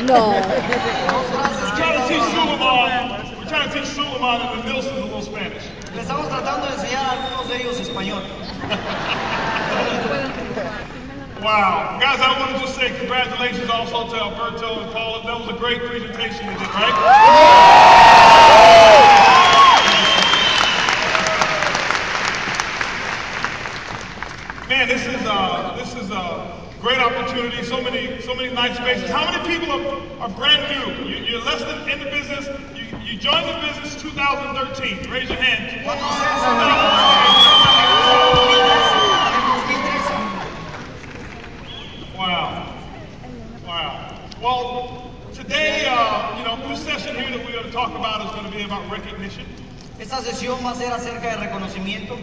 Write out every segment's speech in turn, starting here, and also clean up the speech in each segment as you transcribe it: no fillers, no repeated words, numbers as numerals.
No. We're trying to teach Suleiman and the Nilsons a little Spanish. Le estamos tratando de enseñar a algunos de ellos español. Wow. Guys, I want to just say congratulations also to Alberto and Paula. That was a great presentation they did, right? Man, this is a great opportunity. So many nice faces. How many people are brand new? You're less than in the business. You joined the business 2013. Raise your hand. Wow. Well, today, this session here that we're going to talk about is going to be about recognition. Esta sesión va a ser acerca de reconocimiento.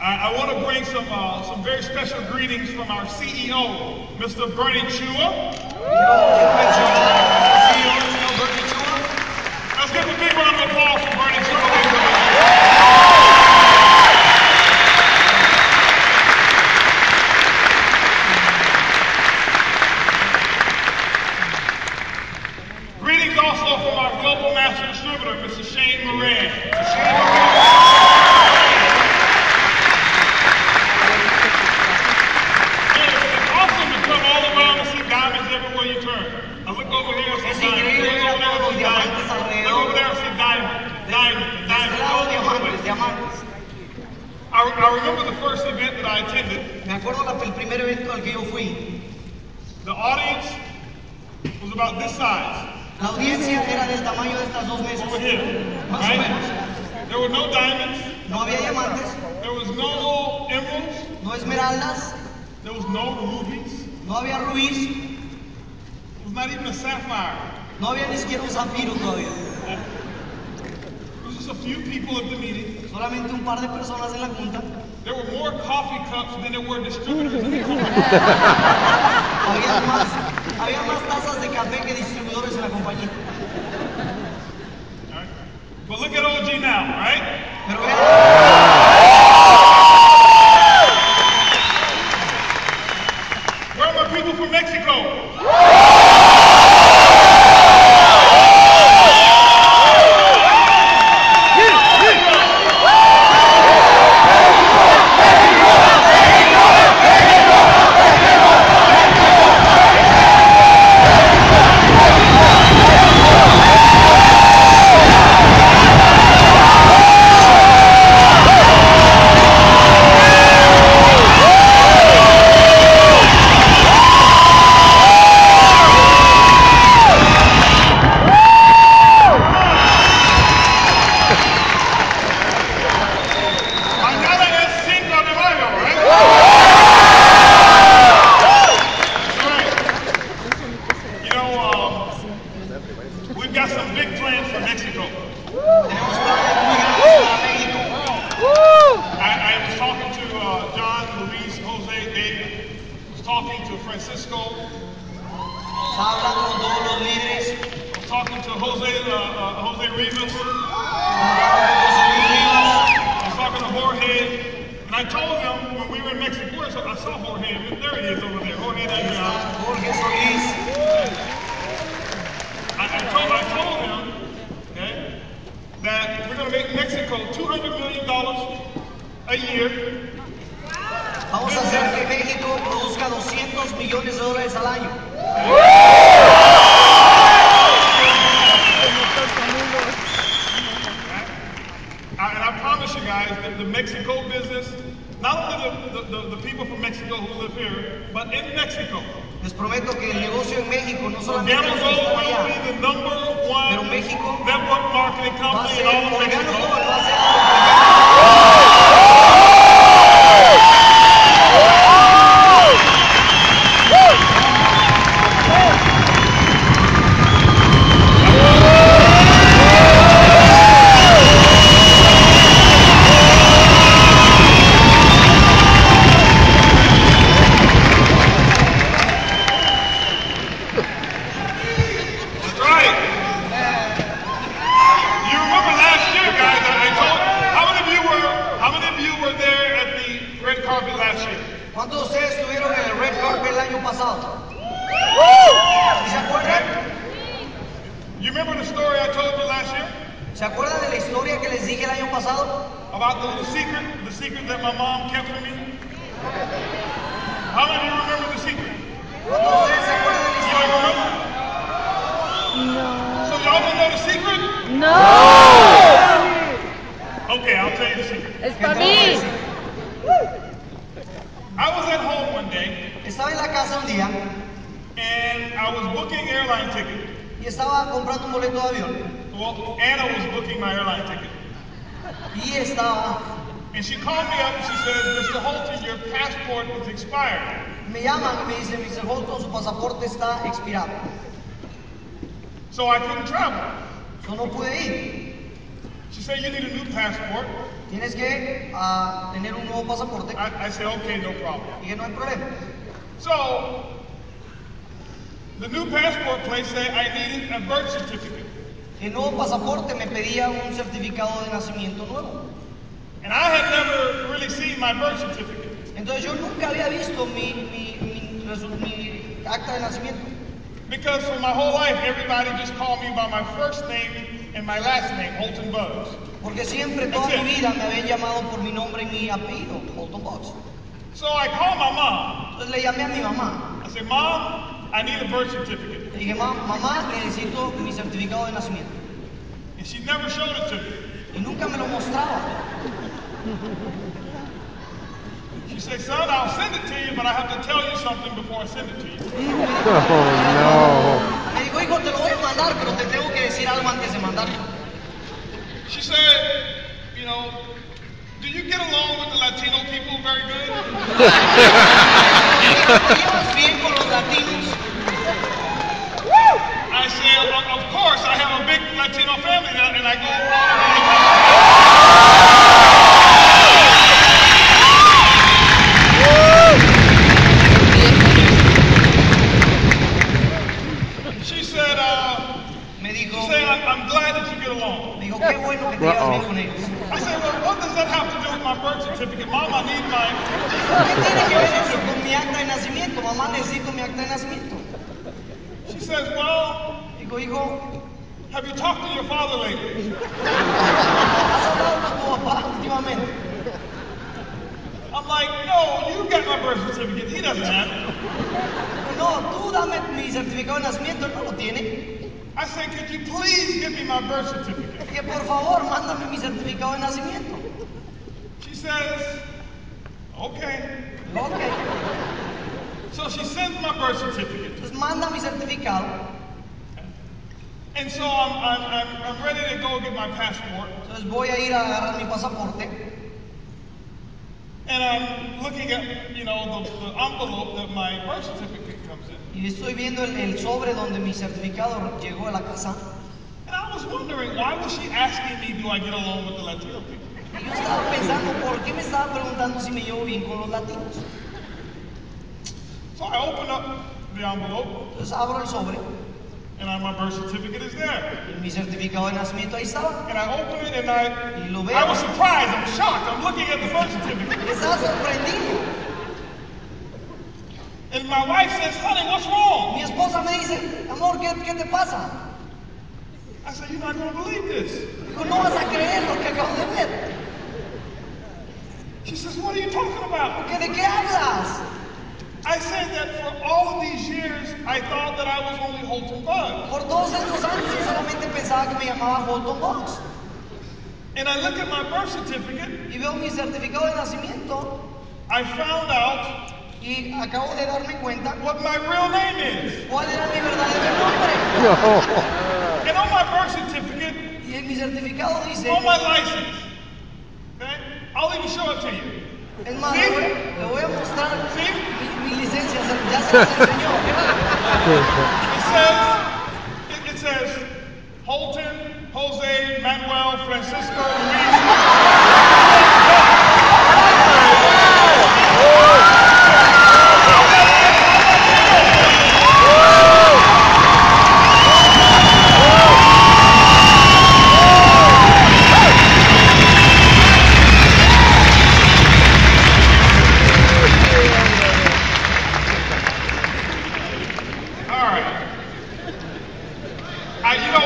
I want to bring some very special greetings from our CEO, Mr. Bernie Chua. Let's give a big round of applause for Bernie Chua. Greetings also from our global master distributor, Mr. Shane Moran. I remember the first event that I attended. Me acuerdo el primer evento al que yo fui. The audience was about this size. La audiencia era del tamaño de estas dos mesas. Over here, Más right? o menos. There were no diamonds. No había diamantes. There was no emeralds. No esmeraldas. There was no rubies. No había rubíes. It was not even a sapphire. No había ni siquiera un zafiro todavía. It was just a few people at the meeting. Solamente un par de personas en la junta. There were more coffee cups than there were distributors. había más tazas de café que distribuidores en la compañía. Right. But look at OG now, right? Pero where are my people from Mexico? We've got some big plans for Mexico. I was talking to John, Luis, Jose, David. I was talking to Francisco. I was talking to Jose Rivas. I was talking to Jorge. And I told him when we were in Mexico, I saw Jorge. There he is over there. Jorge, there you are. I told him, okay, that we're going to make Mexico $200 million a year. Vamos a hacer que México produzca $200 millones al año. And I promise you guys that the Mexico business, not only the people from Mexico who live here, but in Mexico, les prometo que el negocio en México no solamente Organo los que están will allá, be the #1 pero México network marketing va a company ser in all of Organo Mexico. Gold, va a ser ¿Cuántos de ustedes estuvieron en el red carpet el año pasado? ¿Sí se acuerdan? that my mom kept from me? How many of you remember the secret? ¿Cuántos de ustedes se acuerdan de la Y'all historia? remember? So y'all don't know the secret? No. Okay, I'll tell you the secret. Es para mí. I was at home one day Estaba en la casa un día and I was booking airline ticket. y estaba comprando un boleto de avión. Well, Anna was booking my airline ticket. Y estaba, And she called me up and she says, Mr. Holton, your passport is expired. me llaman y me dicen, Mr. Holton, su pasaporte está expirado. So I couldn't travel. Yo no pude ir. She said, you need a new passport. Tienes que tener un nuevo pasaporte. I said, okay, no problem. Y que no hay problema. So the new passport place said I needed a birth certificate. El nuevo pasaporte me pedía un certificado de nacimiento nuevo. And I had never really seen my birth certificate. Entonces yo nunca había visto mi acta de nacimiento. Because for my whole life, everybody just called me by my first name and my last name, Holton Bugs. Porque siempre, toda mi vida, me habían llamado por mi nombre y mi apellido, Holton Box. So I called my mom. Entonces le llamé a mi mamá. I said, Mom, I need a birth certificate. Le dije, mamá, necesito mi certificado de nacimiento. And she never showed it to me. Y nunca me lo mostraba. She said, son, I'll send it to you, but I have to tell you something before I send it to you. Me dijo, hijo, te lo voy a mandar, pero te tengo que decir algo antes de mandarlo. She said, you know, do you get along with the Latino people very good? ¿Te llevas bien con los latinos? I said, of course, I have a big Latino family and I go She said, I'm glad that you get along. Me dijo, qué bueno que te llevas bien con ellos. I said, well, what does that have to do with my birth certificate? Mom, I need my... ¿Qué tiene que ver eso con mi acta de nacimiento? Mamá, necesito mi acta de nacimiento. She says, well, Dijo, hijo, have you talked to your father lately? ¿has hablado con tu papá últimamente? I'm like, no, you got my birth certificate. He doesn't have it. No, tú dame mi certificado de nacimiento, él no lo tiene. I said, could you please give me my birth certificate? Que por favor, mándame mi certificado de nacimiento. She says, okay. Ok, So she sends my birth certificate. entonces manda mi certificado. And so I'm ready to go get my passport. Entonces voy a ir a agarrar mi pasaporte. And I'm looking at, the envelope that my birth certificate comes in. Y estoy viendo el sobre donde mi certificado llegó a la casa. And I was wondering, why was she asking me, do I get along with the Latino people? Y yo estaba pensando, ¿por qué me estaba preguntando si me llevo bien con los latinos? So I open up the envelope, Entonces abro el sobre and my birth certificate is there. y mi certificado de nacimiento ahí estaba. And I open it, and Y lo veo. I was surprised, I'm shocked. I'm looking at the birth certificate. Estaba sorprendido. And my wife says, honey, what's wrong? Mi esposa me dice, amor, ¿qué te pasa? I said, you're not going to believe this. Digo, no vas a creer lo que acabo de ver. She says, what are you talking about? ¿De qué hablas? I said that for all of these years, I thought that I was only Holton Bug. Por todos estos años yo solamente pensaba que me llamaba Holton Box. And I look at my birth certificate, Y veo mi certificado de nacimiento I found out y acabo de darme cuenta what my real name is. cuál era mi verdadero nombre. And on my birth certificate, Y en mi certificado dice, on my license, okay, I'll even show it to you. es más, ¿Sí? le voy a mostrar ¿Sí? mi licencia, ya se las enseñó. It says Holton, Jose, Manuel, Francisco, Luis.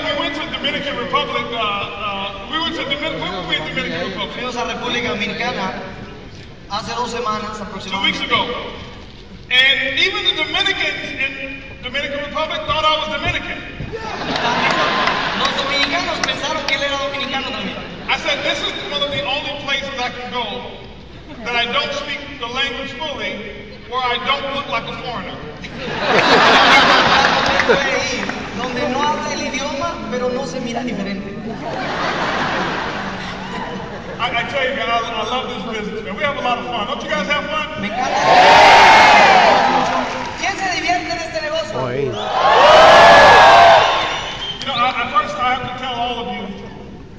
We went to Dominican Republic. When were we in Dominican Republic? Fuimos a República Dominicana Hace 2 semanas 2 weeks aproximadamente. ago. And even the Dominicans in Dominican Republic thought I was Dominican. Los dominicanos pensaron que él era dominicano también. I said, this is one of the only places I can go that I don't speak the language fully, where I don't look like a foreigner. Donde no habla el idioma, pero no se mira diferente. I tell you guys, I love this business, man. We have a lot of fun. Don't you guys have fun? Me encanta. ¿Quién se divierte en este negocio? You know, at first I have to tell all of you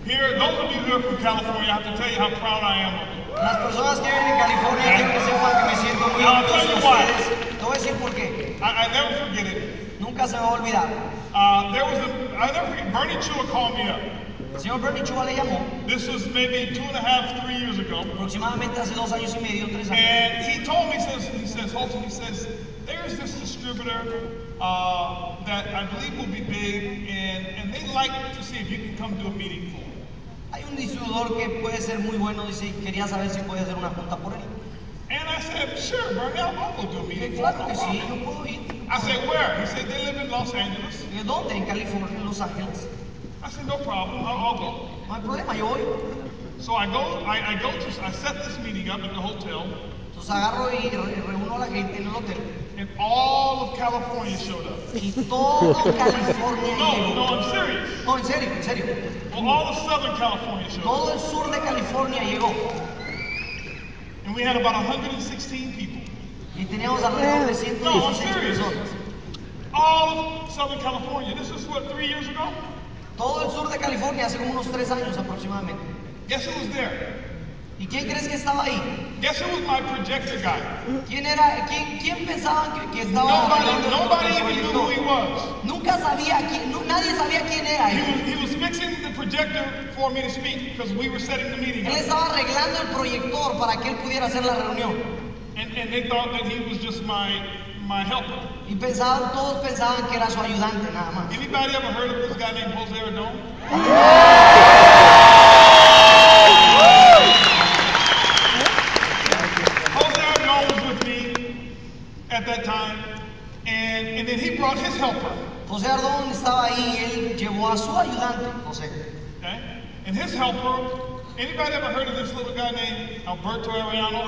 here, those of you who are from California, I have to tell you how proud I am of you. Las personas que viven en California quiero que sepan que me siento muy orgulloso de ustedes. Te voy a decir por qué. I never forget it. Nunca se me va a olvidar. I never forget, Bernie Chua called me up. El señor Bernie Chua le llamó. This was maybe 2.5, 3 years ago. Aproximadamente hace 2 años y medio, 3 años. And he told me, he says, Holton, he says, there's this distributor that I believe will be big, and they'd like to see if you can come do a meeting for them. Hay un distribuidor que puede ser muy bueno, dice, quería saber si puede hacer una junta por él. And I said, sure, Bernie, I'll go do a meeting. Claro que sí, yo puedo ir. I said, where? He said, they live in Los Angeles. ¿De dónde? En California, en Los Ángeles. I said, no problem, I'll go. No hay problema, yo voy. So I set this meeting up at the hotel. Entonces agarro y reúno a la gente en el hotel. And all of California showed up. Y todo California llegó. No, I'm serious. No, en serio, en serio. Well, all of Southern California showed up. Todo el sur de California llegó. And we had about 116 people. Y teníamos alrededor de 116 personas. All of Southern California. This is what, 3 years ago? Todo el sur de California hace como unos 3 años aproximadamente. Guess who was there? ¿Y quién crees que estaba ahí? Guess who was my projector guy? ¿Quién era? ¿Quién pensaban que estaba Nobody even knew who he was. Nunca sabía quién, nadie sabía quién era él. He was fixing the projector for me to speak because we were setting the meeting Él up. estaba arreglando el proyector para que él pudiera hacer la reunión. And they thought that he was just my helper. Y todos pensaban que era su ayudante nada más. Anybody ever heard of this guy named Jose Ardón? Jose Ardón was with me at that time, and then he brought his helper. José Ardón estaba ahí y él llevó a su ayudante, José. Okay? And his helper, anybody ever heard of this little guy named Alberto Arellano?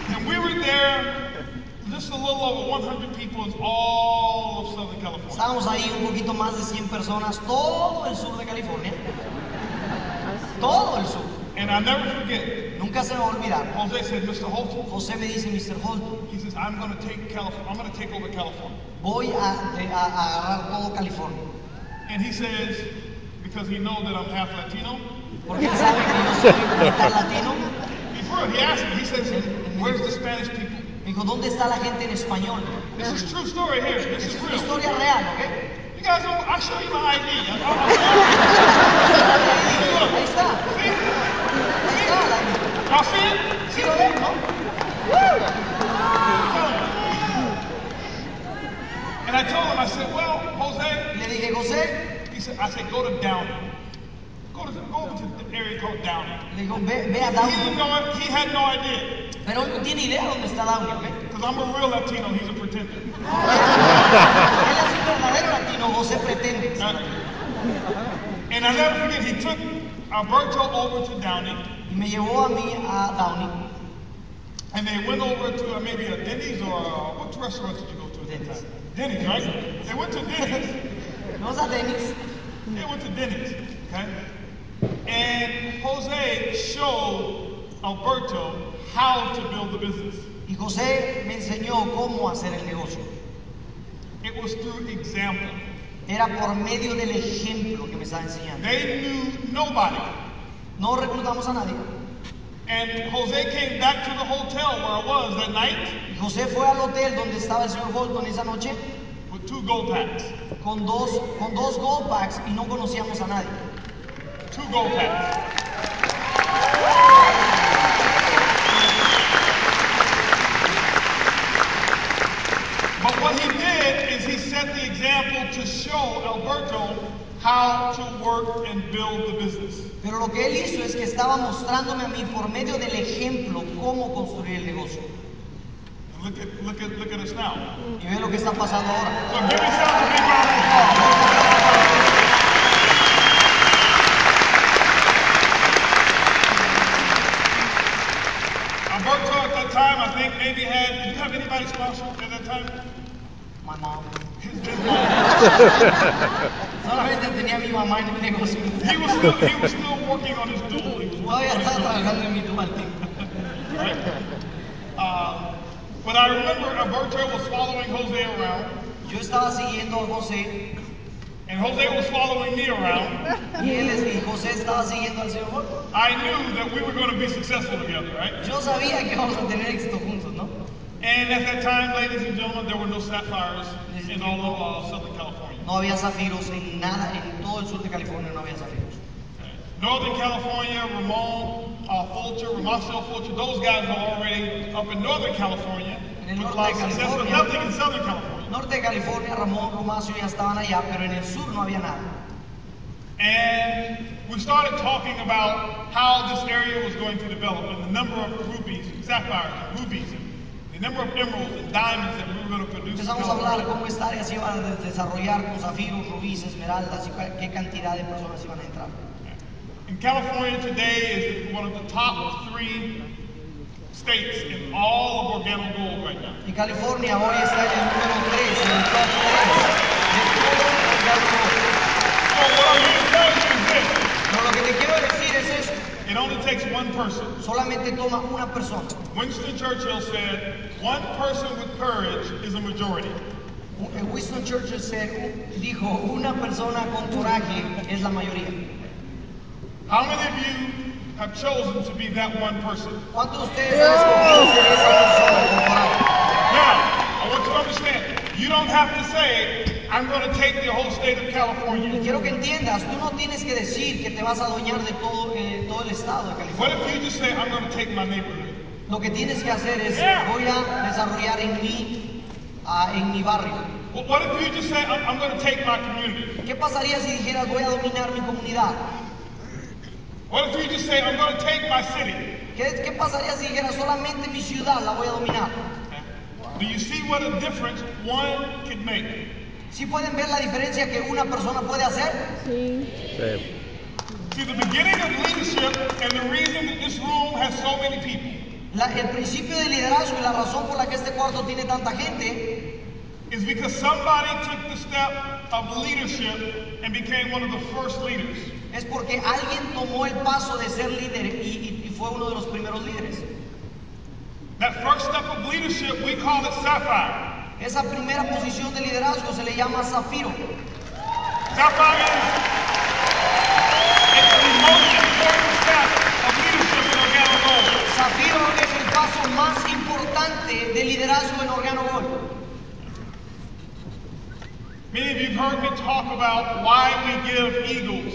And we were there, just a little over 100 people in all of Southern California. Estábamos ahí un poquito más de 100 personas, todo el sur de California. Todo el sur. And I'll never forget. Nunca se me va a olvidar. Jose said, Mr. Holton. José me dice, Mr. Holton. He says, I'm going to take over California. Voy a agarrar todo California. And he says, because he knows that I'm half Latino. Porque él sabe que yo soy mitad latino. He asked me, he says, where's the Spanish people? Me dijo, ¿dónde está la gente en español? This is true story here. This is Es una real. historia real, ¿ok? You guys know, I'll show you my ID. Ahí está. See? Ahí está la ID. Y'all see it? ¿Sí lo ven, no? And I told him, I said, well, Jose, Le dije, José, I said, go to Downey. Go over to the area called Downey. le digo, ve a He Downey. didn't know it. He had no idea. Pero él no tiene idea dónde está Downey, ¿ok? Because I'm a real Latino, he's a pretender. Él es un verdadero latino, José pretende. And I never forget, he took Alberto over to Downey. Y me llevó a mí a Downey. And they went over to maybe a Denny's or what restaurant did you go to? Denny's. Denny's, right? They went to Denny's. Vamos a Denny's. They went to Denny's, okay? And Jose showed Alberto how to build the business. Y José me enseñó cómo hacer el negocio. It was through example. Era por medio del ejemplo que me estaba enseñando. They knew nobody. No reclutamos a nadie. And Jose came back to the hotel where I was that night Y José fue al hotel donde estaba el señor Holton esa noche with 2 gold packs. con dos gold packs y no conocíamos a nadie. 2 gold packs. But what he did is he set the example to show Alberto how to work and build the business. Pero lo que él hizo es que estaba mostrándome a mí por medio del ejemplo cómo construir el negocio. And look at us now. Y ve lo que está pasando ahora. So give yourself a big round of applause. Alberto at that time, I think maybe did you have anybody sponsor at that time? My mom. His mom. Solamente tenía a mi mamá en mi negocio. He was still working on his dual. Todavía estaba trabajando en mi dual. Right? But I remember Alberto was following Jose around. Yo estaba siguiendo a José. And Jose was following me around. Y José estaba siguiendo al señor Holton. I knew that we were going to be successful together, right? Yo sabía que íbamos a tener éxito juntos, ¿no? And at that time, ladies and gentlemen, there were no sapphires in all of Southern California. No había zafiros en nada, en todo el sur de California no había zafiros. Northern California, Ramon Fulcher, those guys were already up in Northern California with a lot of success, but nothing in Southern California. Norte de California, Ramón, Romacio ya estaban allá, pero en el sur no había nada. And we started talking about how this area was going to develop and the number of rubies, sapphires, and rubies, and the number of emeralds and diamonds that we were going to produce. Empezamos a hablar cómo esta área se iba a desarrollar con zafiros, rubíes, esmeraldas y qué cantidad de personas iban a entrar. And California today is one of the top 3 states in all of organo gold right now. Y California hoy está en el número 3, en el top 3 de todo organo gold. So what I'm here to tell you is this. Pero lo que te quiero decir es esto. It only takes one person. Solamente toma una persona. Winston Churchill said, one person with courage is a majority. Winston Churchill dijo, una persona con coraje es la mayoría. How many of you have chosen to be that one person? ¿Cuántos de ustedes han escogido ser esa persona con coraje? Now, I want you to understand, you don't have to say, I'm going to take the whole state of California. Quiero que entiendas, tú no tienes que decir que te vas a adueñar de todo el estado de What California. if you just say, I'm going to take my neighborhood? Lo que tienes que hacer es, voy a desarrollar en mi barrio. Well, what if you just say, I'm going to take my community? ¿Qué pasaría si dijeras, voy a dominar mi comunidad? What if you just say, I'm going to take my city? ¿Qué pasaría si dijeras, solamente mi ciudad la voy a dominar? Do you see what a difference one could make? ¿Sí pueden ver la diferencia que una persona puede hacer? Sí. See, the beginning of leadership and the reason that this room has so many people El principio de liderazgo y la razón por la que este cuarto tiene tanta gente is because somebody took the step of leadership and became one of the first leaders. es porque alguien tomó el paso de ser líder y fue uno de los primeros líderes. That first step of leadership, we call it sapphire. Esa primera posición de liderazgo se le llama zafiro. Sapphire is the most important step of leadership in organo gold. Zafiro es el paso más importante de liderazgo en organo gold. Many of you have heard me talk about why we give eagles.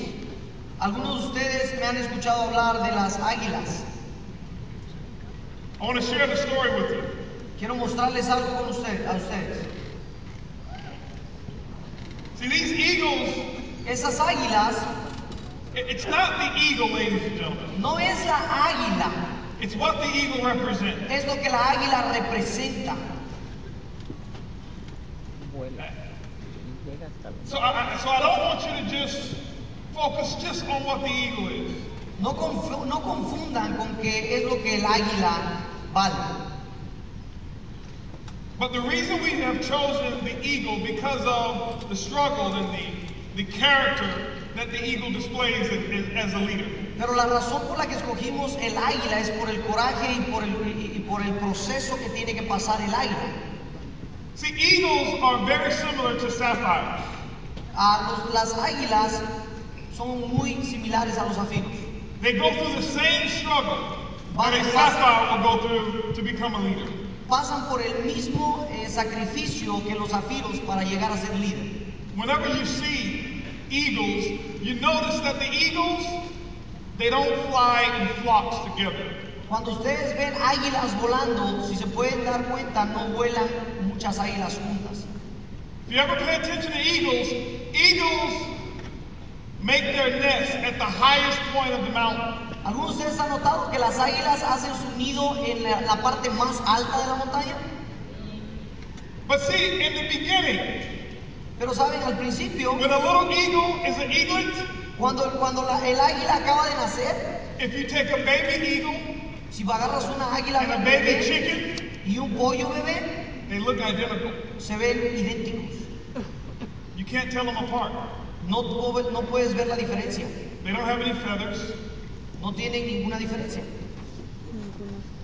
Algunos de ustedes me han escuchado hablar de las águilas. I want to share the story with you. Quiero mostrarles algo a ustedes. See, these eagles, Esas águilas it's not the eagle, ladies and gentlemen. no es la águila, It's what the eagle represents. es lo que la águila representa. So I don't want you to just focus just on what the eagle is. No confundan con qué es lo que el águila vale. But the reason we have chosen the eagle because of the struggle and the character that the eagle displays as a leader. Pero la razón por la que escogimos el águila es por el coraje y por el proceso que tiene que pasar el águila. See, eagles are very similar to sapphires. Las águilas son muy similares a los zafiros. They go through the same struggle that a sapphire will go through to become a leader. Pasan por el mismo sacrificio que los zafiros para llegar a ser líder. Whenever you see eagles, you notice that the eagles, they don't fly in flocks together. Cuando ustedes ven águilas volando, si se pueden dar cuenta, no vuelan muchas águilas juntas. If you ever pay attention to eagles, eagles make their nest at the highest point of the mountain. ¿Algunos de ustedes han notado que las águilas hacen su nido en la parte más alta de la montaña? But see, in the beginning, Pero saben, al principio, when a little eagle is an eaglet, cuando el águila acaba de nacer, if you take a baby eagle si agarras una águila and a baby bebé chicken, y un pollo bebé, they look identical. se ven idénticos. You can't tell them apart. No puedes ver la diferencia. They don't have any feathers. No tienen ninguna diferencia.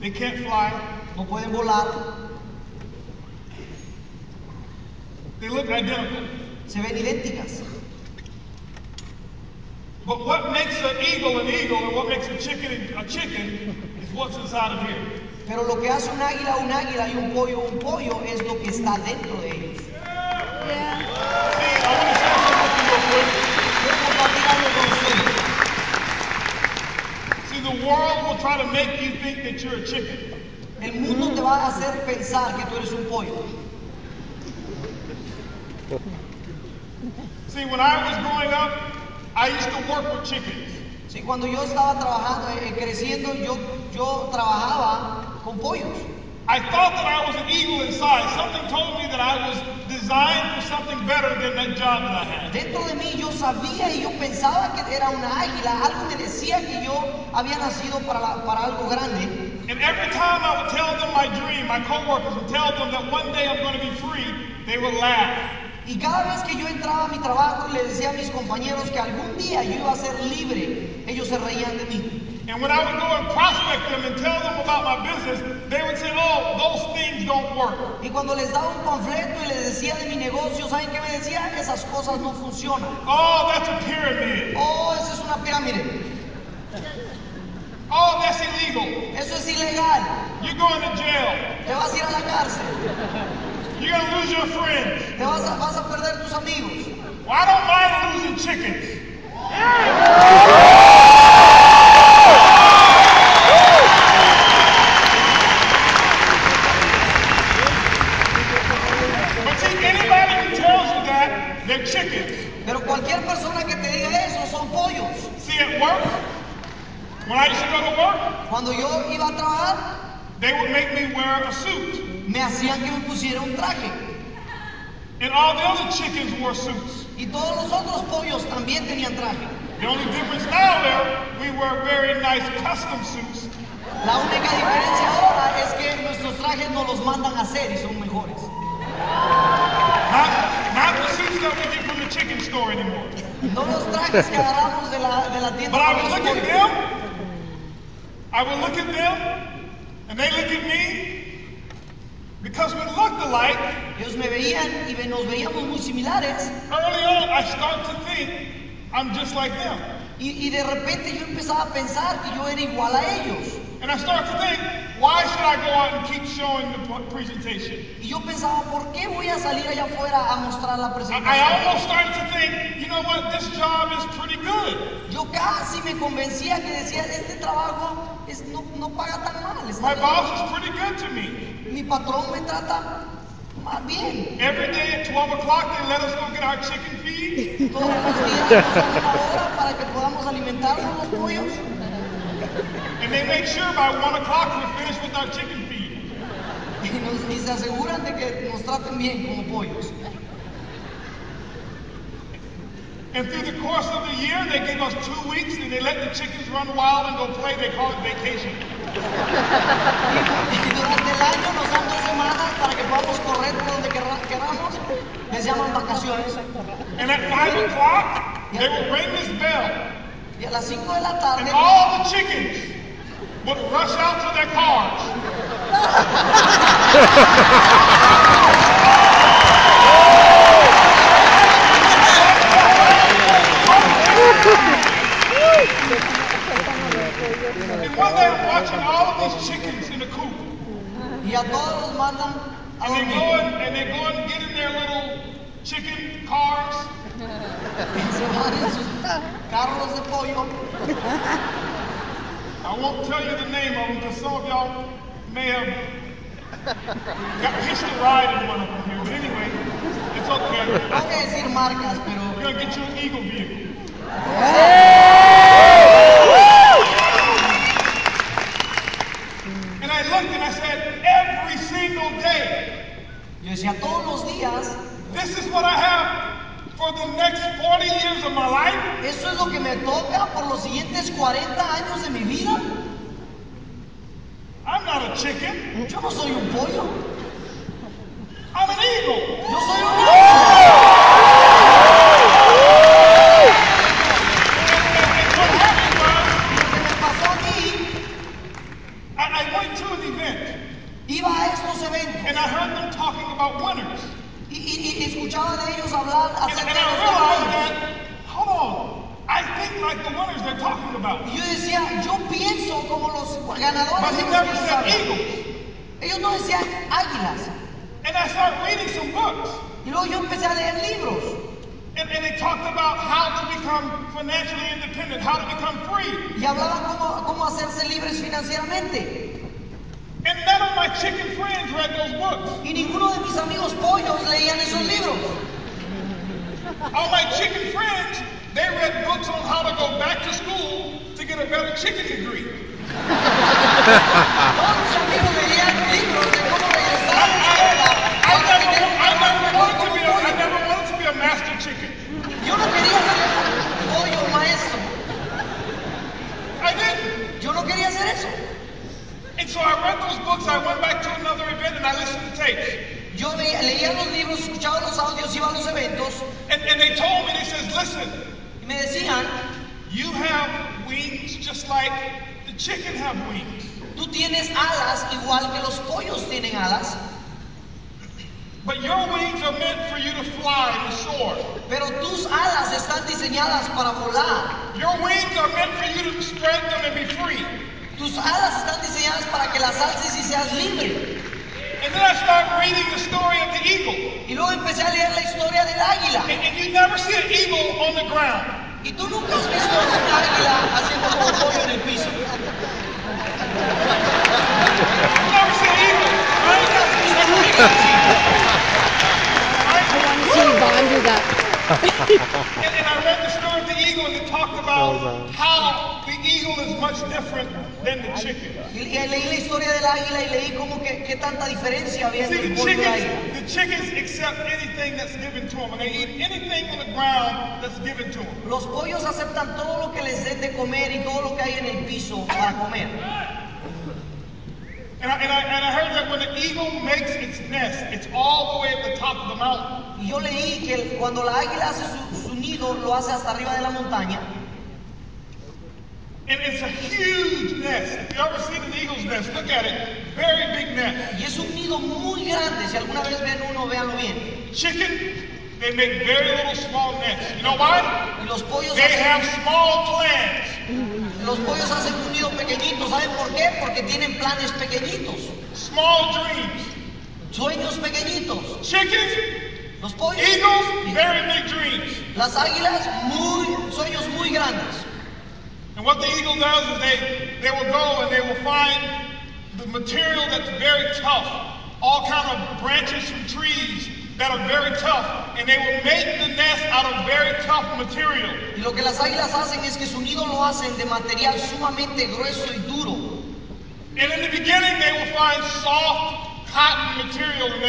They can't fly. No pueden volar. They look identical. Se ven idénticas. But what makes an eagle and what makes a chicken is what's inside of here. Pero lo que hace un águila y un pollo es lo que está dentro de ellos. See, I want to share something real quick. Quiero compartir algo con ustedes. See, the world will try to make you think that you're a chicken. El mundo te va a hacer pensar que tú eres un pollo. See, when I was growing up, I used to work with chickens. Sí, cuando yo estaba trabajando, creciendo, yo trabajaba con pollos. I thought that I was an eagle inside. Something told me that I was designed for something better than that job that I had. Dentro de mí yo sabía y yo pensaba que era una águila. Algo me decía que yo había nacido para algo grande. And every time I would tell them my dream, my coworkers would tell them that one day I'm going to be free, they would laugh. Y cada vez que yo entraba a mi trabajo y le decía a mis compañeros que algún día yo iba a ser libre, ellos se reían de mí. And when I would go and prospect them and tell them about my business, they would say, oh, those things don't work. Y cuando les daba un panfleto y les decía de mi negocio, ¿saben qué me decía? Esas cosas no funcionan. Oh, that's a pyramid. Oh, esa es una pirámide. Oh, that's illegal. Eso es ilegal. You're going to jail. Te vas a ir a la cárcel. You're going to lose your friends. Te vas a perder tus amigos. Well, I don't mind losing chickens. But see, anybody who tells you that, they're chickens. Pero cualquier persona que te diga eso son pollos. See, at work, when I used to go to work, Cuando yo iba a trabajar, they would make me wear a suit. me hacían que me pusiera un traje. And all the other chickens wore suits. Y todos los otros pollos también tenían traje. The only difference now there, we wear very nice custom suits. La única diferencia ahora es que nuestros trajes nos los mandan a hacer y son mejores. Not the suits that we get from the chicken store anymore. No los trajes que agarramos de la tienda. But I de would los look at pollos. them, and they look at me, because we looked alike. Ellos me veían y nos veíamos muy similares. Early on, I start to think I'm just like them. Y de repente yo empezaba a pensar que yo era igual a ellos. And I start to think, why should I go out and keep showing the presentation? Y yo pensaba, ¿por qué voy a salir allá afuera a mostrar la I presentación? almost started to think, you know what, this job is pretty good. Yo casi me convencía que decía, este trabajo no paga tan mal. Está My bien. boss is pretty good to me. Mi patrón me trata más bien. Every day at 12 o'clock, they let us go get our chicken feed. Todos los días nos dan una hora para que podamos alimentarnos los pollos. And they make sure by 1 o'clock we're finished with our chicken feed. Y se aseguran de que nos traten bien como pollos. And through the course of the year, they give us 2 weeks and they let the chickens run wild and go play. They call it vacation. Y durante el año nos dan 2 semanas para que podamos correr por donde queramos. Les llaman vacaciones. And at 5 o'clock, they will ring this bell. Y a las 5 de la tarde, And all the chickens would rush out to their cars. And one day I'm watching all of these chickens in the coop. y a todos los mandan a And dormir. they go and get in their little chicken cars. Y se van en sus carros de pollo. I won't tell you the name of them because some of y'all may have got hitched a ride in one of them here. But anyway, it's okay. No voy a decir marcas, pero We're going to get you an Eagle vehicle. And I looked and I said, every single day, Yo decía, todos los días, this is what I have for the next 40 years of my life. eso es lo que me toca por los siguientes 40 años de mi vida. I'm not a chicken. Yo no soy un pollo, I'm an eagle. yo soy un águila. And what happened was, Lo que me pasó a mí, I went to an event iba a estos eventos and I heard them talking about winners. y escuchaba de ellos hablar And acerca I de los realized ganadores. that, hold on, I think like the winners they're talking about. Y yo decía, yo pienso como los ganadores But de he los never que ellos said hablan. eagles. Ellos no decían águilas. And I started reading some books. Y luego yo empecé a leer libros. And they talked about how to become financially independent, how to become free. Y hablaban cómo hacerse libres financieramente. And none of my chicken friends read those books. Y ninguno de mis amigos pollos leían esos libros. All my chicken friends, they read books on how to go back to school to get a better chicken degree. Todos mis amigos leían libros de cómo regresar a la escuela para tener un I trabajo como pollo. never wanted to be a master chicken. Yo no quería ser un pollo maestro. I didn't. Yo no quería hacer eso. And so I read those books, I went back to another event and I listened to tapes. Yo leía los libros, escuchaba los audios, iba a los eventos And they told me, they says, listen, y me decían, you have wings just like the chicken have wings. tú tienes alas igual que los pollos tienen alas, But your wings are meant for you to fly and soar. pero tus alas están diseñadas para volar. Your wings are meant for you to spread them and be free. Tus alas están diseñadas para que las alces y seas libre. And then I started reading the story of the eagle. Y luego empecé a leer la historia del águila. And you never see an eagle on the ground. Y tú nunca has visto un águila haciendo pollo en el piso. You never see an eagle. I want to see Vaughn do that. And I read the story of the eagle and it talked about how the eagle is much different than the chicken. Y leí la historia del águila y leí como que qué tanta diferencia había entre See, el pollo y el águila. the chickens accept anything that's given to them, and they eat anything on the ground that's given to them. Los pollos aceptan todo lo que les den de comer y todo lo que hay en el piso para comer. And I heard that when the eagle makes its nest, it's all the way at the top of the mountain. Y yo leí que cuando la águila hace su nido, lo hace hasta arriba de la montaña. And it's a huge nest. If you ever seen an eagle's nest, look at it. Very big nest. Y es un nido muy grande. Si alguna vez ven uno, véanlo bien. Chicken, they make very little small nests. You know why? Y los pollos They have small plans. hacen un nido pequeñito. ¿Saben por qué? Porque tienen planes pequeñitos. Small dreams. Sueños pequeñitos. Chickens, Los pollos. eagles, very big dreams. Las águilas, sueños muy grandes. And what the eagle does is they will go and they will find the material that's very tough, all kind of branches from trees that are very tough, and they will make the nest out of very tough material. Y lo que las águilas hacen es que su nido lo hacen de material sumamente grueso y duro. And in the beginning, they will find soft cotton material, and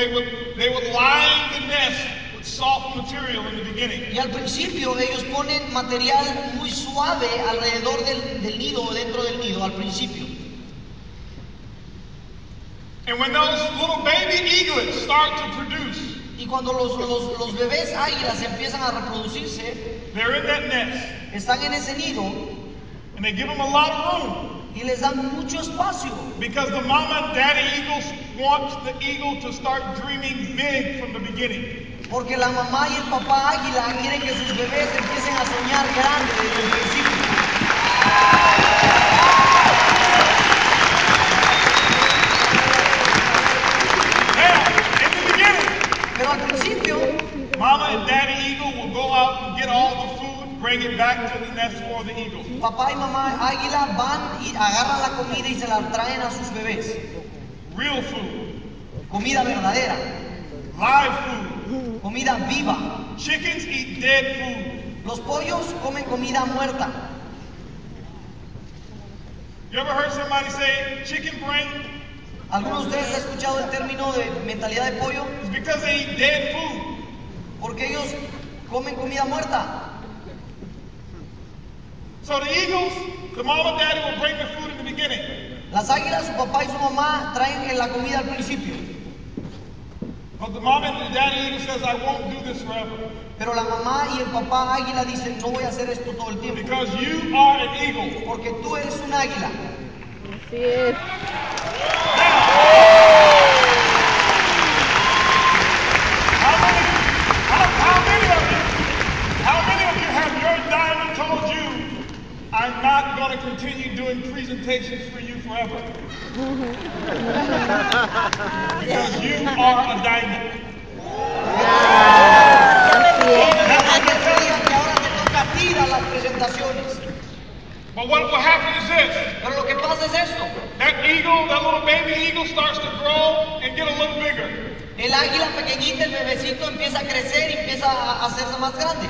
they would line the nest with soft material in the beginning. Y al principio ellos ponen material muy suave alrededor del nido o dentro del nido, al principio. And when those little baby eaglets start to produce, Y cuando los bebés águilas empiezan a reproducirse, they're in that nest, están en ese nido and they give them a lot of room. y les dan mucho espacio. Because the mama and daddy eagles wants the eagle to start dreaming big from the beginning. Porque la mamá y el papá águila quieren que sus bebés empiecen a soñar grande desde el principio. Now, in the beginning, Pero al principio, mama and daddy eagle will go out and get all the food, bring it back to the nest for the eagle. papá y mamá águila van y agarran la comida y se la traen a sus bebés. Real food, Comida verdadera, live food. comida viva. Chickens eat dead food. Los pollos comen comida muerta. You ever heard somebody say chicken brain? ¿Algunos de ustedes han escuchado el término de mentalidad de pollo? It's because they eat dead food. Porque ellos comen comida muerta. So the eagles, the mom and daddy will bring the food in the beginning. Las águilas, su papá y su mamá traen la comida al principio. But the mom and the daddy eagle says, I won't do this forever. Pero la mamá y el papá águila dicen, no voy a hacer esto todo el tiempo. Because you are an eagle. Porque tú eres un águila. Así es. How many of you have your diamond told you, I'm not going to continue doing presentations for you forever? Because you are a diamond. But what will happen is this. Pero lo que pasa es esto. That eagle, that little baby eagle starts to grow and get a little bigger. El águila pequeñita, el bebecito empieza a crecer y empieza a hacerse más grande.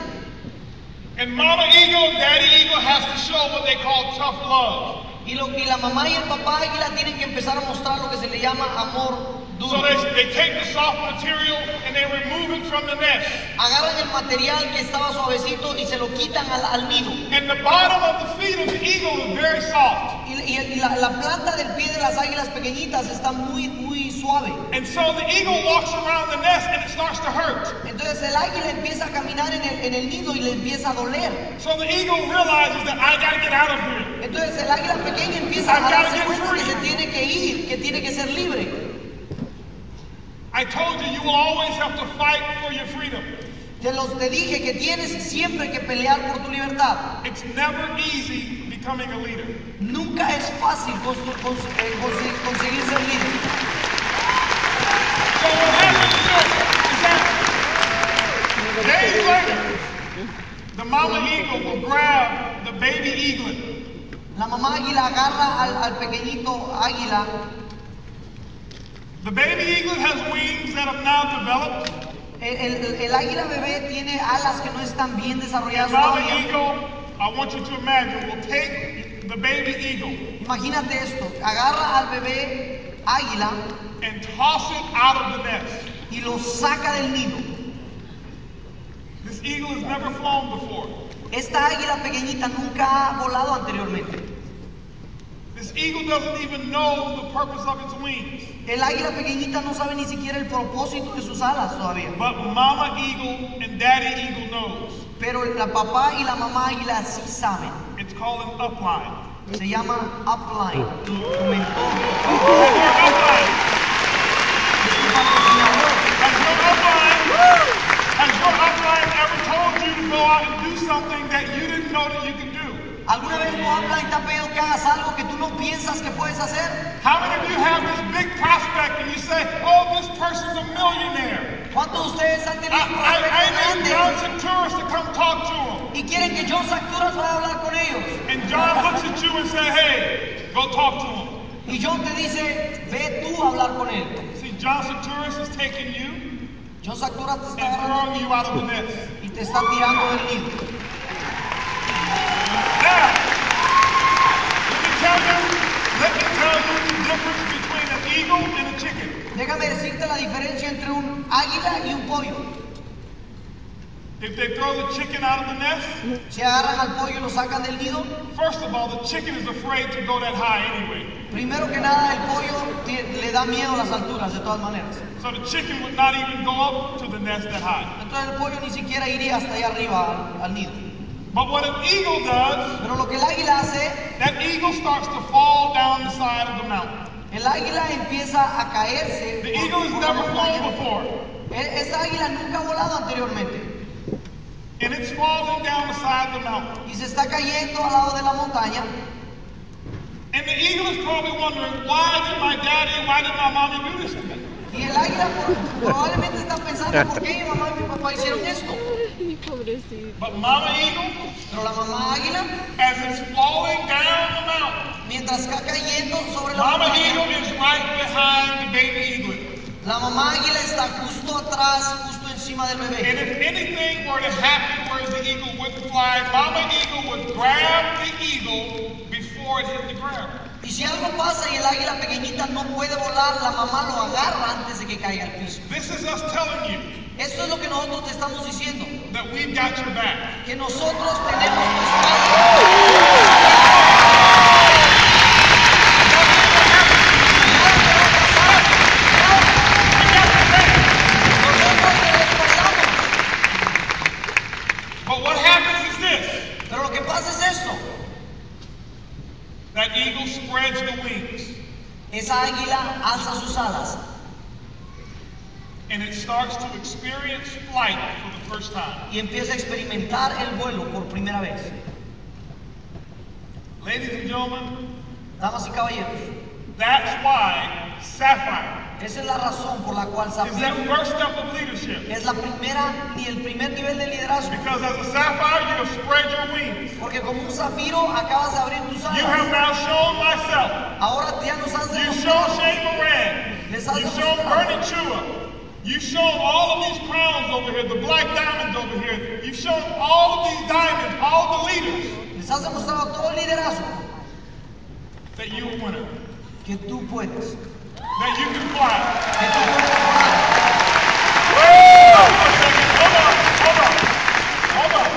And mama eagle and daddy eagle has to show what they call tough love. Y la mamá y el papá águila tienen que empezar a mostrar lo que se le llama amor So duro. they take the soft material and they remove it from the nest. Agarran el material que estaba suavecito y se lo quitan al nido. And the bottom of the feet of the eagle is very soft. Y la planta del pie de las águilas pequeñitas está muy suave. And so the eagle walks around the nest and it starts to hurt. Entonces el águila empieza a caminar en el nido y le empieza a doler. So the eagle realizes that I gotta get out of here. Entonces el águila pequeña empieza a darse cuenta que se tiene que ir, que tiene que ser libre. I told you, you will always have to fight for your freedom. Te dije que tienes siempre que pelear por tu libertad. It's never easy becoming a leader. Nunca es fácil conseguir ser líder. So what happens is that days later, the mama eagle will grab the baby eaglet. La mamá águila agarra al pequeñito águila. The baby eaglet has wings that have now developed. El águila bebé tiene alas que no están bien desarrolladas And now the todavía. eagle, I want you to imagine, will take the baby eagle Imagínate esto, agarra al bebé águila and toss it out of the nest. y lo saca del nido. This eagle has never flown before. Esta águila pequeñita nunca ha volado anteriormente. This eagle doesn't even know the purpose of its wings. El águila pequeñita no sabe ni siquiera el propósito de sus alas todavía. But mama eagle and daddy eagle knows. Pero la papá y la mamá águila sí saben. It's called an upline. Se llama upline. Tu mentor. Upline. Has your upline ever told you to go out and do something that you didn't know that you could do? ¿Alguna vez tu upline te ha pedido que hagas algo que tú no piensas que puedes hacer? How many of you have this big prospect and you say, oh, this person's a millionaire? ¿Cuántos de ustedes han tenido un I prospecto need grande Johnson Tourist to come talk to him. y quieren que John Sacturas vaya a hablar con ellos? And John looks at you and says, hey, go talk to him. Y John te dice, ve tú a hablar con él. See, Johnson Tourist is taking you John Sacturas te está and agarrando throwing you out of the nest. y te está tirando del nido. Now, let me tell you the difference between an eagle and a chicken. Déjame decirte la diferencia entre un águila y un pollo. If they throw the chicken out of the nest, Si agarran al pollo y lo sacan del nido, first of all, the chicken is afraid to go that high anyway. primero que nada el pollo le da miedo a las alturas de todas maneras. So the chicken would not even go up to the nest that high. Entonces el pollo ni siquiera iría hasta allá arriba al nido. But what an eagle does, Pero lo que el águila hace, that eagle starts to fall down the side of the mountain. el águila empieza a caerse. The eagle has por la never flown montaña. before. Esa águila nunca ha volado anteriormente And it's falling down the side of the mountain. y se está cayendo al lado de la montaña. And the eagle is probably wondering, why did my daddy, why did my mommy do this to me? Y el águila probablemente está pensando por qué mi mamá y mi papá hicieron esto. Ay, pobrecito. But mama eagle, Pero la mamá águila, as it's falling down the mountain, mientras está cayendo sobre la mama eagle montaña, is right behind the baby eaglet. la mamá águila está justo atrás, justo encima del And bebé. if anything were to happen where the eagle wouldn't fly, Mama Eagle would grab the eagle before it hit the ground. Y si algo pasa y el águila pequeñita no puede volar, la mamá lo agarra antes de que caiga al piso. This is us telling you Esto es lo que nosotros te estamos diciendo, that we've got your back. que nosotros tenemos tu espalda. But what happens is this. Pero lo que pasa es esto, That eagle spreads the wings esa águila alza sus alas and it starts to experience flight for the first time. y empieza a experimentar el vuelo por primera vez. Ladies and gentlemen, Damas y caballeros, that's why Sapphire esa es la razón por la cual is that Zafiro first step of leadership. es la primera ni el primer nivel de liderazgo. Because as a Sapphire, you have spread your wings. Porque como un zafiro acabas de abrir tus You have alas. now shown myself. Ahora ya nos has You've shown demostrado. Shane Moran. Les has You've shown demostrado. Bernie Chua. You've shown all of these crowns over here, the black diamonds over here. You've shown all of these diamonds, all the leaders, Les has demostrado todo el liderazgo that you're a winner. que tú puedes. That you can fly. Que tú puedes volar. Hold on a second. Hold on.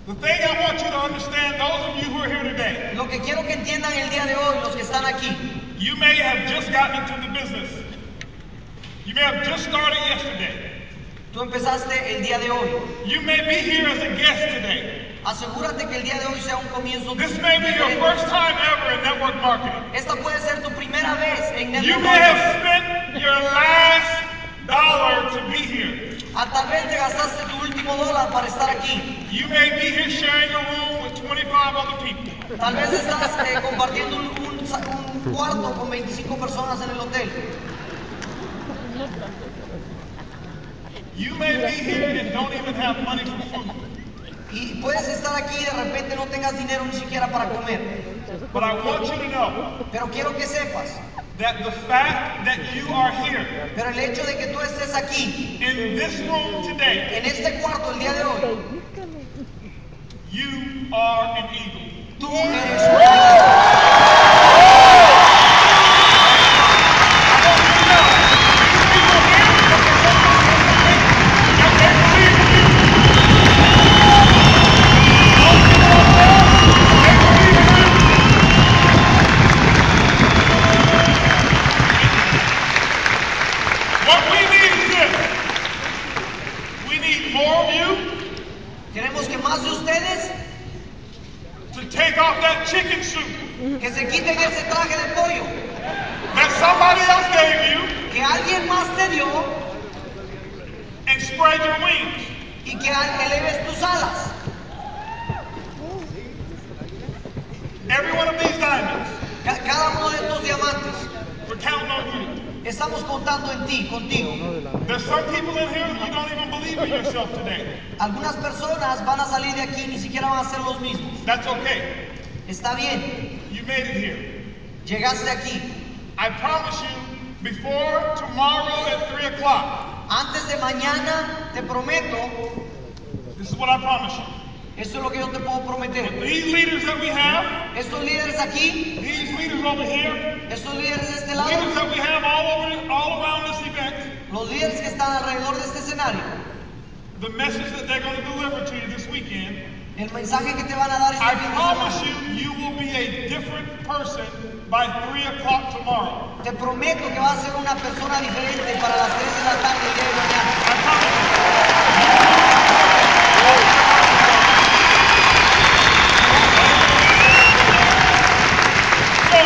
The thing I want you to understand, those of you who are here today, Lo que quiero que entiendan el día de hoy, los que están aquí, you may have just gotten into the business. You may have just started yesterday. tú empezaste el día de hoy. You may be here as a guest today. Asegúrate que el día de hoy sea un comienzo. This may be your first time ever in network marketing. Esta puede ser tu primera vez en You network may have marketing. spent your last dollar to be here. Tal vez te gastaste tu último dólar para estar aquí. You may be here sharing a room with 25 other people. Tal vez estás compartiendo un cuarto con 25 personas en el hotel. You may be here and don't even have money for food. Y puedes estar aquí y de repente no tengas dinero ni siquiera para comer. But I want you to know Pero quiero que sepas, that the fact that you are here pero el hecho de que tú estés aquí, in this room today, en este cuarto el día de hoy, you are an eagle. tú eres un águila. What we need is this. We need more of you Queremos que más de ustedes to take off that chicken soup que se quiten ese traje de pollo that somebody else gave you que alguien más te dio and spread your wings. y que eleves tus alas. Every one of these diamonds, Cada uno de estos diamantes, we're counting on you. estamos contando en ti, contigo. There's some people in here you don't even believe in yourself today. Algunas personas van a salir de aquí y ni siquiera van a ser los mismos. That's okay. Está bien, You made it here. llegaste aquí. I promise you, before tomorrow at 3 o'clock, Antes de mañana te prometo, this is what I promise you. esto es lo que yo te puedo prometer. These leaders that we have, Estos líderes aquí, these leaders over here, estos líderes de este leaders lado, that we have all around this event, los líderes que están alrededor de este escenario, the message that they're going to deliver to you this weekend, el mensaje que te van a dar I este fin de promise semana, you, you will be a different person by 3 o'clock tomorrow. te prometo que vas a ser una persona diferente para las 3 de la tarde el día de mañana. I promise you. So,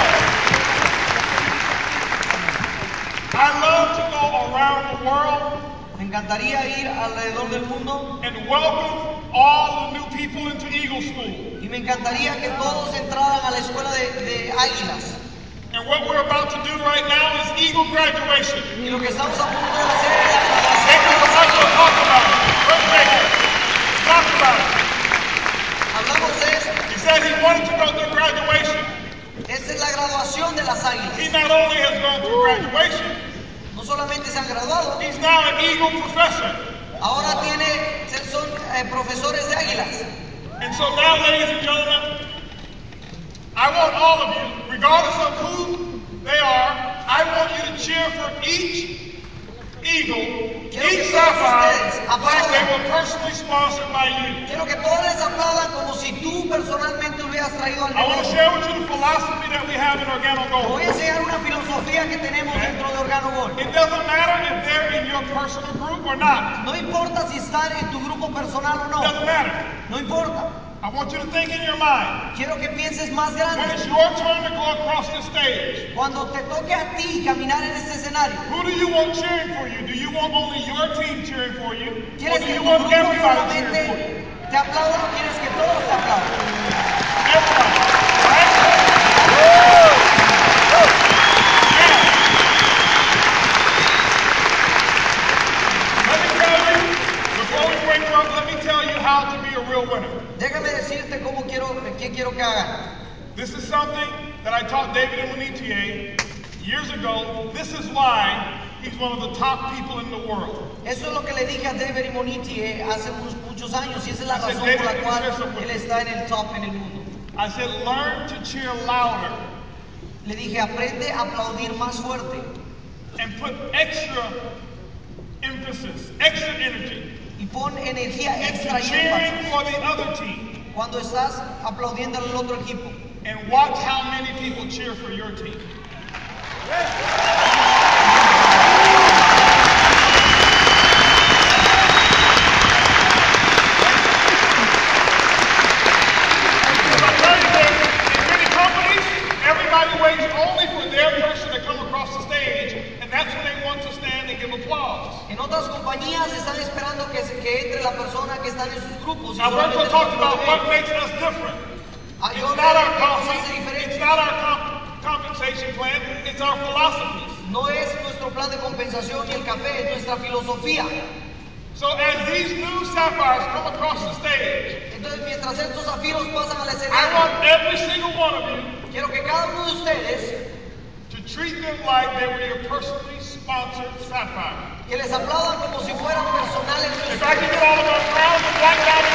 I love to go around the world Me encantaría ir alrededor del mundo and welcome all the new people into Eagle School. y me encantaría que todos entraran a la escuela de águilas. And what we're about to do right now is Eagle graduation. Y lo que estamos a punto de hacer es la Jacob graduación. Russell talked about it. Where's Jacob? Talk about it. Hablamos de esto. He said he wanted to go through graduation. Esta es la graduación de las He águilas. not only has gone through graduation, No No solamente se han graduado, he's now an Eagle professor. ahora son profesores de águilas. And so now, ladies and gentlemen, I want all of you, regardless of who they are, I want you to cheer for each Eagle, each Sapphire, like they were personally sponsored by you. Quiero que todos les aplaudan como si tú personalmente hubieras traído al I want to negocio. share with you the philosophy that we have in Organo Gold. Voy a enseñar una filosofía que tenemos dentro de Organo Gold. It doesn't matter if they're in your personal group or not. No importa si están en tu grupo personal o It doesn't no. matter. No importa. I want you to think in your mind. Quiero que pienses más When grande. it's your turn to go across the stage, Cuando te toque a ti caminar en este escenario, who do you want cheering for you? Do you want only your team cheering for you? Or ¿quieres do que you tu want grupo everybody cheering for you? solamente te aplauda o quieres que todos te aplaudan? Everybody, right? Let me tell you, before we break up, let me tell you how to be a real winner. Déjame decirte qué quiero que hagan. This is something that I taught David Imonitie years ago. This is why he's one of the top people in the world. Eso es lo que le dije a David Imoniti hace muchos años y esa es la I said, razón por la David, cual share something. él está en el top en el mundo. I said, learn to cheer louder Le dije, aprende a aplaudir más fuerte and put extra emphasis, extra energy y pon energía into extra y cheering énfasis for the other team. cuando estás aplaudiendo al otro equipo. And watch how many people cheer for your team. Because I tell you this, in many companies, everybody waits only for their person to come across the stage, and that's when they want to stand and give applause. En otras compañías están esperando que entre la persona que está en sus grupos. Y Now, we're going to solamente talk se about what aplauden. makes us different. Yo It's creo not our que nos hace coffee, it's diferentes. not our compensation plan, it's our philosophies. No es nuestro plan de compensación ni el café, es nuestra filosofía. So as these new sapphires come across the stage, Entonces, mientras estos zafiros pasan al I escenario, want every single one of you quiero que cada uno de ustedes to treat them like they were your personally sponsored sapphire. que les aplaudan como si fueran personales de If I ustedes. can get all of our brown and black guys